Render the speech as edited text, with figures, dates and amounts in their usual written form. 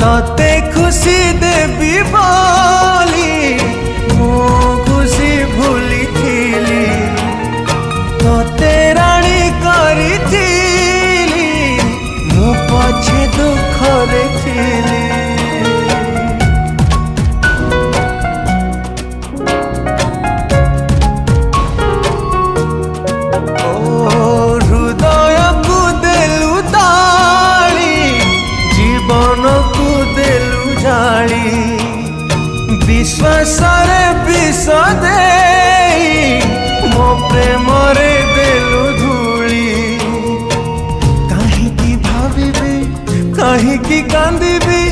तते खुशी देवी बोली मो खुशी भूली थीली तते राणी करी थीली मो पछे दुख रे थीली। हृदय को देलु ताली जीवन को देलु जाली विश्वास रे विष दे मो प्रेम रे देलु धूली। कहीं की भाविबी कहीं की कांदिबी